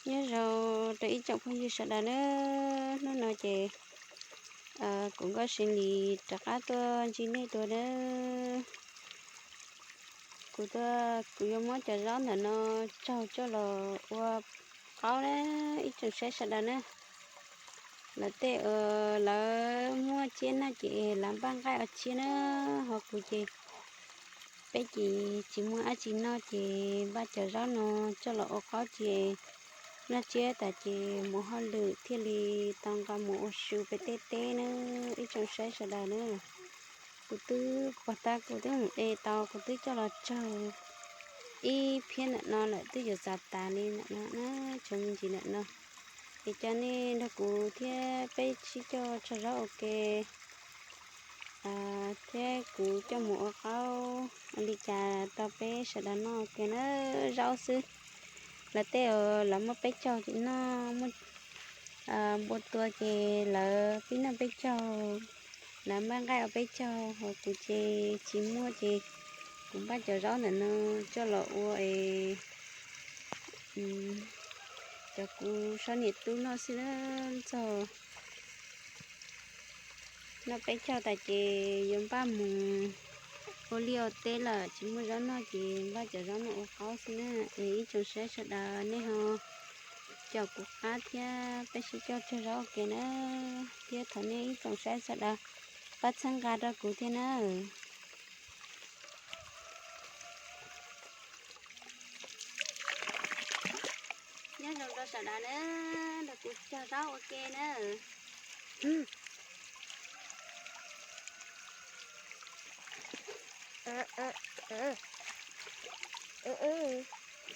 nhớ rồi để trong không như sợ là nó nói chị cũng có sinh lý chắc á tôi chỉ này tôi đó cụ yêu muốn cho gió là nó cho là qua khó đấy ít chừng sẽ sợ là tệ là mua chiên á chị làm băng gai ở chiên á hoặc của chị bé chị chỉ mua á chị nó chị ba chờ gió nó cho là khó chị nó chế tại chị mua hoa lự thiên lý tăng cả mua sưu bé tê tê nữa ít chừng sẽ sợ nữa cụ tư quả ta cụ tư một ê tao cụ tư cho là trâu y phiên nó lại tư giờ giặt tà lên nó chồng chị nó thì cho nên nó cụ thế bé chỉ cho rõ ok thế cụ cho mua khâu đi trà tao bé sẽ đã nó cái nó rau sư là té ở là một bé cho chị nó một một tua chị là tí nó bé cho là mang gai ở bé cho hoặc cụ chị mua chị cũng bắt cho rõ là nó cho lọ ấy cho cụ sao nhiệt tu nó xin nó nó bé cho tại chị dùng ba mùng ô liu tê là chỉ mua rau nó chị ba chở rau nó khó xin á ý chúng sẽ đà nè ho cho cuộc cá thia bé sẽ cho rau kia nữa thia thằng này chúng sẽ đà bắt sang gà ra cụ thế nữa nhớ rồi đó sẽ đà nữa là cụ cho rau ok nữa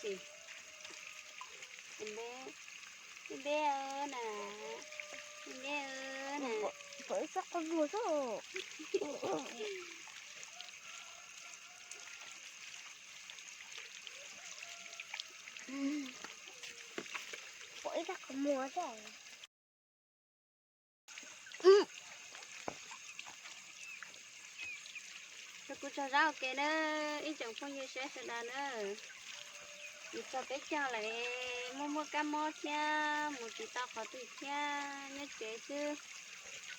gì em bé ơi nè em bé ơi nè bởi sao con vừa sao bởi sao con mua sao cho cụ cho rau ok nữa ý chồng không như sẽ đà nữa đi cho bé cho lại mua cá mò nha một chỉ tao khó tùy nha nhớ chế chứ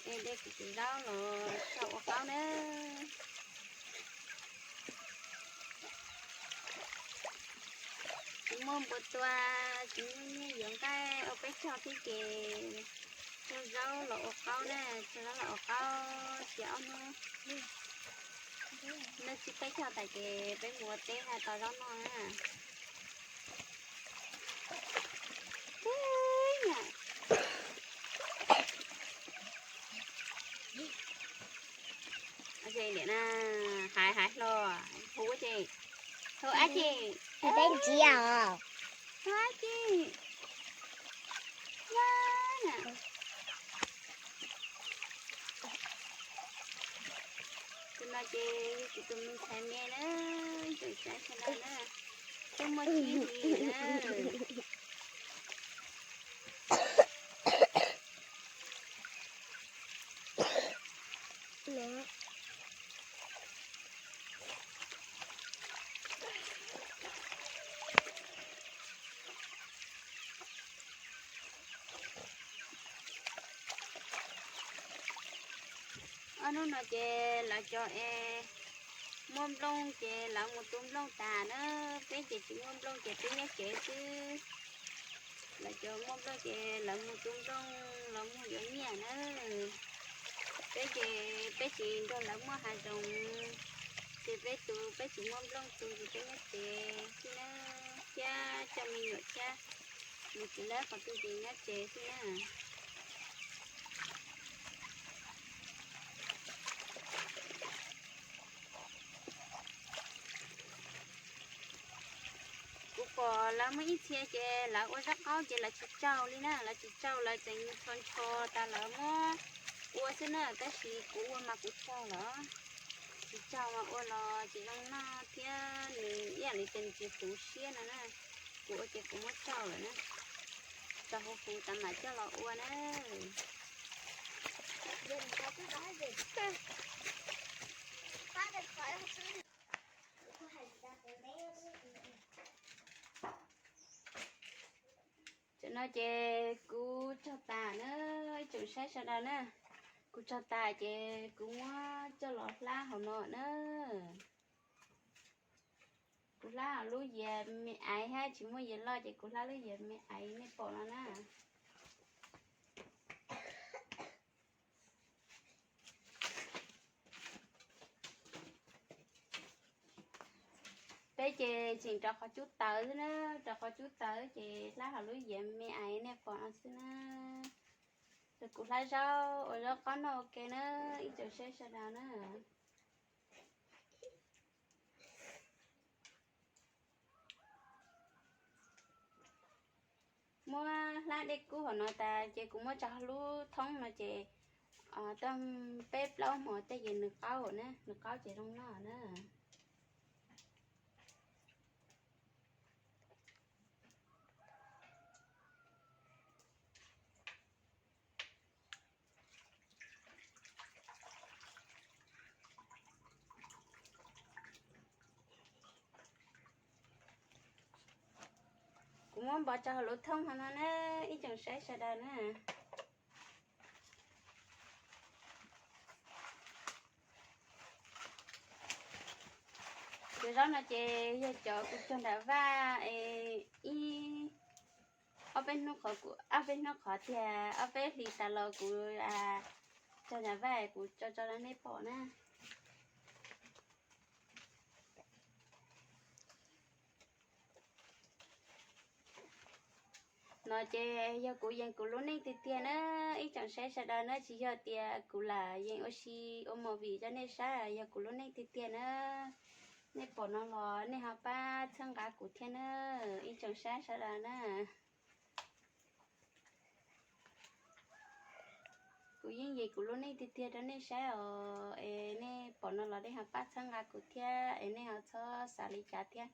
em đây cũng chỉ rau rồi sao có nữa mua một toa chỉ những cái ở bé cho thì kì cho rau lỗ cao nè cho nó lỗ cao chéo nữa nó chỉ bé cho tại kì bé mua té hay tao rau nó à chị điện hại lo thú chị thôi á chị thì bên chị à thôi á chị quá nè tụi nó chị tụi mình xem nghe nữa tụi sẽ xem đó nữa tụi mới chi gì nữa mẹ nó nói chị là cho em mồm lông chị là một tôm lông tà nữa cái chị mồm lông chị tiếng nhắc chị chứ là cho mồm lông chị là một tôm lông là một giống nhà nữa bé chị đó là mua hạt trồng thì bé chị mồm lông tụ thì bé nhắc chị chứ nó cha cho mình nhựa cha mình chỉ lấy còn tôi chị nhắc chị chứ nè có là mấy ít xe chè là ôi rất có chè là chị trâu đi nè là chị trâu là chị con cho ta là mò ua xin nè ta chỉ của mà của trâu là chị trâu mà ua là chị đang nó kia nè ya lấy tiền chị phụ xe nè nè của chị cũng mất trâu rồi nè cho hộ phụ ta mà cho là ua nè đừng có cái đó gì phát được khỏi không chứ có hành ra cái bé nó chè cú cho ta nữa chủ sẽ sao đó nè cú cho ta chè cú cho lọt lá hồng nọ nữa cú lá lú về mẹ ai ha chỉ muốn về lo chè cú lá lú về mẹ ai nè bỏ nó nè bé chè chỉ cho có chút tới nữa cho có chút tới chè lá hồng lú về mẹ ai nè bỏ nó xí nữa rồi cú lá rau ở đó có nó ok nữa ít chỗ sẽ sao đó nữa mua lá để cú họ nói ta chị cũng mua cho lú thông mà chị tâm bếp lâu mà tới giờ nước cao nữa nước cao chị trong nó nữa cũng muốn bỏ cho lú thông họ nó ít chừng sẽ sao đó nữa cái đó là chị giờ cho cũng cho đã va y ở bên nó khó của ở bên nó khó thì ở bên thì ta lo của cho đã va của cho nó nếp bỏ nè nó chơi giờ cụ dân cụ luôn nên tiền á ít chẳng sẽ sao đó nó chỉ giờ tiền cụ là dân oxy ôm mồ vì cho nên sao giờ cụ luôn nên tiền á nên bỏ nó lò nên học ba thân cả cụ thiên á ít chẳng sẽ sao đó nè cụ dân gì cụ luôn nên tiền đó nên sao nên bỏ nó lò để học ba thân cả cụ thiên nên học cho xả lý trả thiên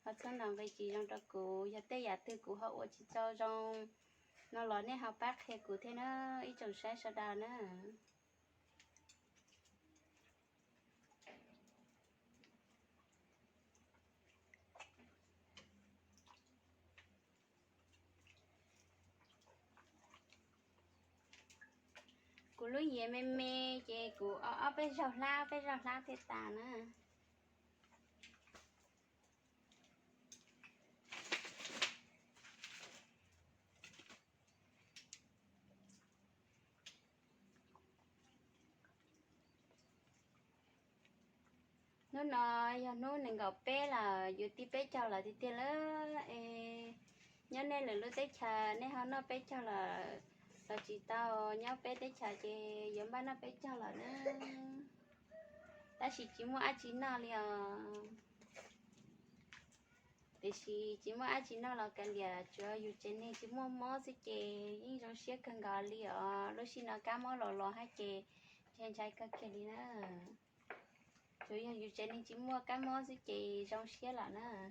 họ thân làm cái gì trong đó cụ giờ tới giờ tư cụ họ chỉ cho trong nó nói nên học bác thì cụ thế nó ít chừng sai sao đào nữa cụ lúc gì mê mê chị cụ ở bên rau la thế tà nữa nó nói nó nên gặp bé là dù tí bé cho là tí tiền nữa nhớ nên là lúc tết trà nên họ nó bé cho là chỉ tao nhớ bé tết trà chị giống ba nó bé cho là nữa ta chỉ mua ăn chỉ nào liền để chỉ mua ăn chỉ nào là cái liền cho dù trên này chỉ mua món gì chị nhưng trong xe cần gà liền lúc xin nó cá món lò hay chị trên trái các cái đi nữa chủ yếu dù trên này chỉ mua cá món gì chị trong xe là nữa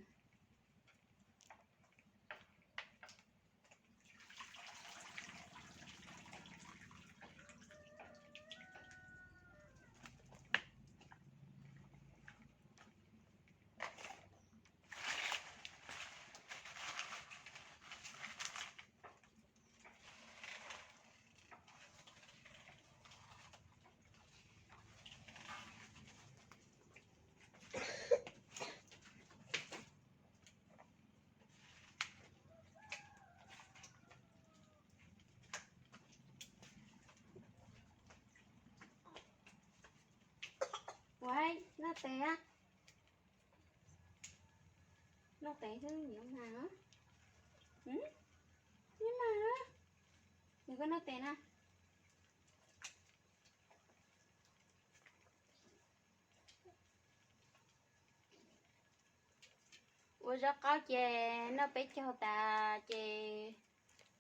Quay, nó té thứ nhiều mà ừ? Nhưng mà đừng có nó té nè ủa ra có chè nó bé cho ta chè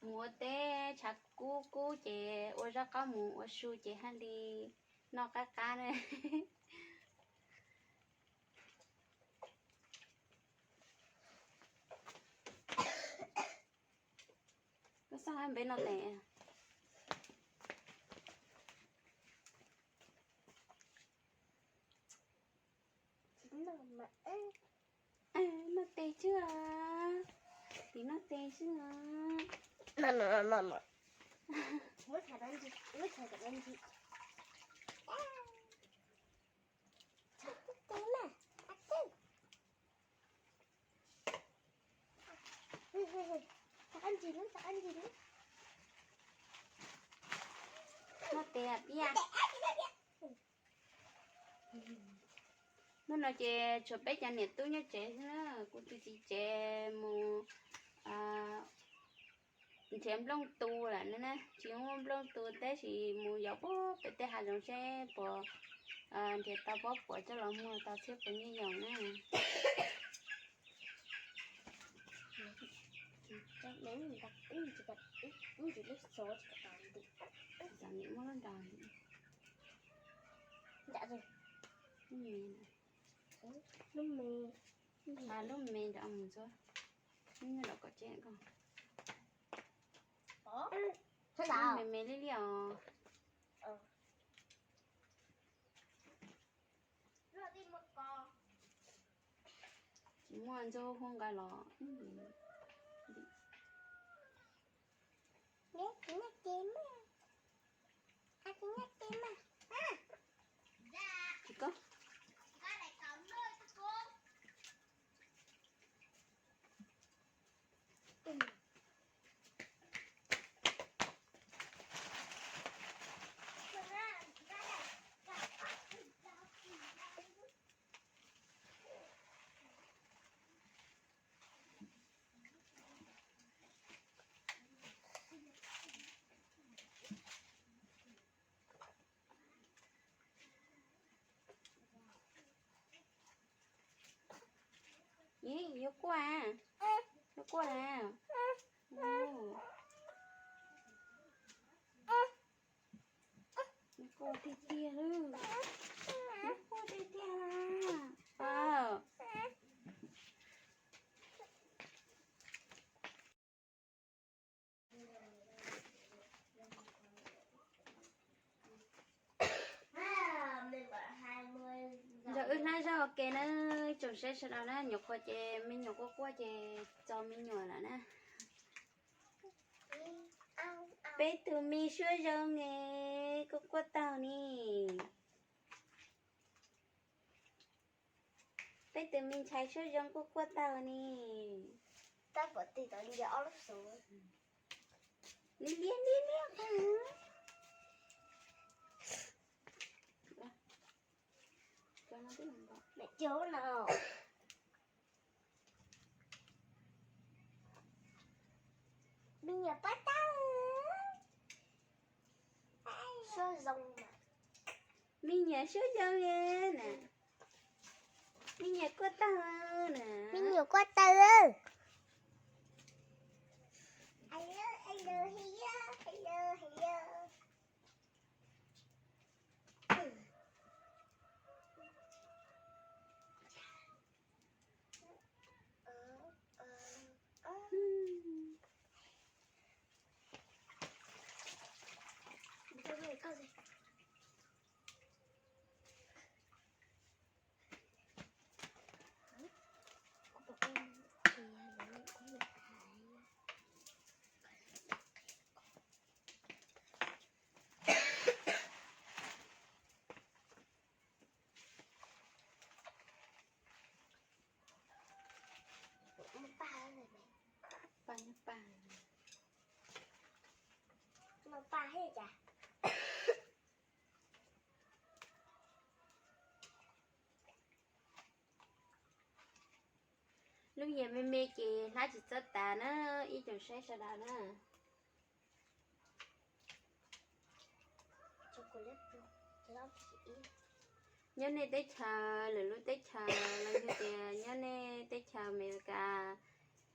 mua té chặt cú chè ủa ra có mua su chè han đi nó cá này có sao em bé nó té nó té chưa thì nó té chưa No. Mới thả đánh gì? Mới thả đánh gì? Thế mà. Thả đánh gì nữa? Thả đánh gì nữa? Nó đẹp nha. Nó nói chè chụp bé cha nhiệt tôi nhớ chè nữa, cô tôi chỉ chè mù chém lông tu là nữa nè, chỉ không lông tu té thì mù gió bó, bé té hà giống xe bỏ thì tao bó bỏ cho nó mua tao xếp vào như dòng nè. Chắc đến mình đặt chỉ đặt chỉ biết số chỉ cả đi. Giảm những món đòn. Dạ rồi. Lúc mình Lúc mình đã ăn rồi. Nhưng mà có chuyện không? có. Thế nào? Mình lấy liều. Rồi đi một con. Chỉ muốn ăn cho không cái lọ. Nhét chém á. À cái nhét chém à. Chị có? Cái này cầm thôi cô. Ý, vô qua. Vô qua. Cô tê tê luôn. Cô tê tê là. Mình bảo 20. Giờ ước nay sao ok nó chồng sẽ sau đó nó nhục qua chè mình nhục qua chè cho mình nhồi là nè. Bé tụi mình sửa rồi nghe có qua tao nè. Bé tụi mình chạy sửa rồi có qua tao nè. Ta phải tì tao đi gió lúc xuống. Liên. Cho nó biết làm đó. Mẹ chỗ nào? Mình nhập bắt tao. Sơ rồng mà. Mình nhớ sửa rồi nghe nè. Mình nhớ qua tao nè. Mình nhiều quá tao. Hello. Có gì? Mà ba hết chả? Lúc giờ mẹ chị nó chỉ rất tà nó ý chồng sẽ sau đó nè. Chocolate love chị. Nhớ này tới chờ là lúc tới chờ là như thế nhớ này tới chờ mẹ cả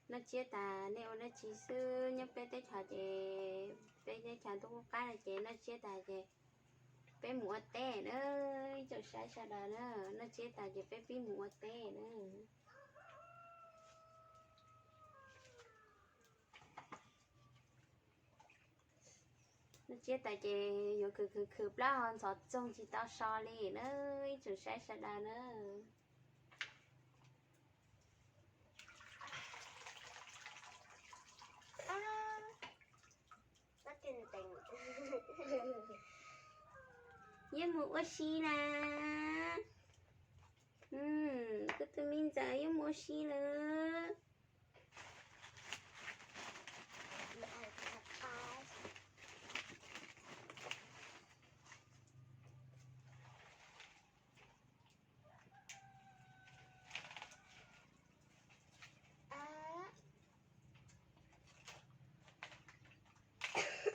nó chia tà nếu nó chỉ sư nhớ bé tới chờ chị bé tới chờ tôi cái là chị nó chia tà chị bé mua té nữa chồng sẽ sau đó nữa nó chia tà chị bé phí mua té nữa. Nó chết tại chị vừa khử lá hòn sọt trong chị tao so đi nó chừng sẽ đà nữa. chân tình. Yếm mua xí nè. Cứ tụi mình giờ yếm mua xí nữa. Mẹ ăn thật ai.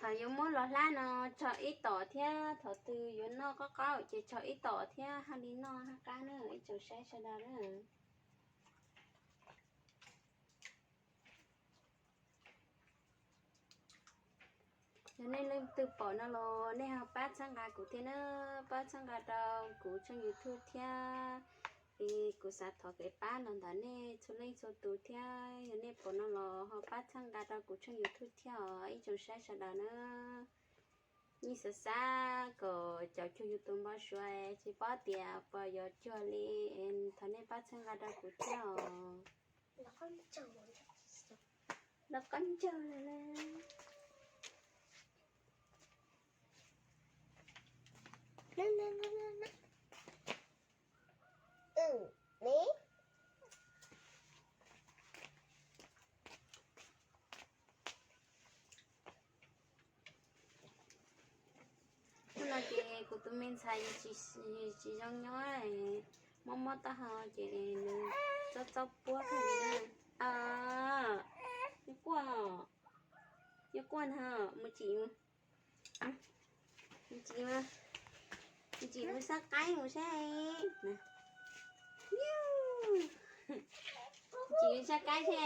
Thằng yếm mua lọt lá nó cho ít tỏ thế. Thằng từ yếm nó có chỉ cho ít tỏ thế. Hà đi nó hà cá nữa. Ít chỗ sẽ đó nữa. Cho nên lên từ bỏ nó lo nên học bát sang gà của thế nó bát sang gà đâu của trong YouTube theo thì của sát thọ cái bát nó đã nè cho lên số tụ theo nên bỏ nó lo học bát sang gà đâu của trong YouTube theo ấy trong sẽ đó nữa như sợ xa có cháu cho YouTube bao xuôi chỉ bỏ tiền bỏ giờ cho lên thằng nên bát sang gà đâu của theo Nó con trâu. nó con chờ là Nè. Nè. là chị của tụi mình xài chỉ trong nhớ này mắm ta hả chị cho búa thôi nữa à như quan hả một chị mới sắc cái một xe nè chị sắc cái xe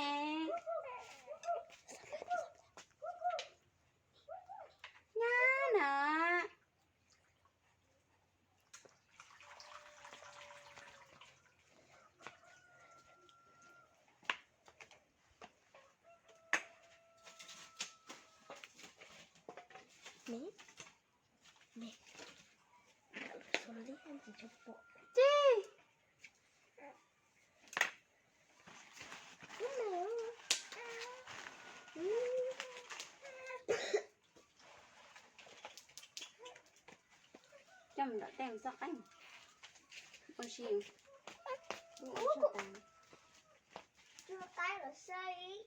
nhá nè Nè. Nè. Số lý ăn gì cho bộ. chị chăm đã tem sắc anh con xìu Đưa tay là xây.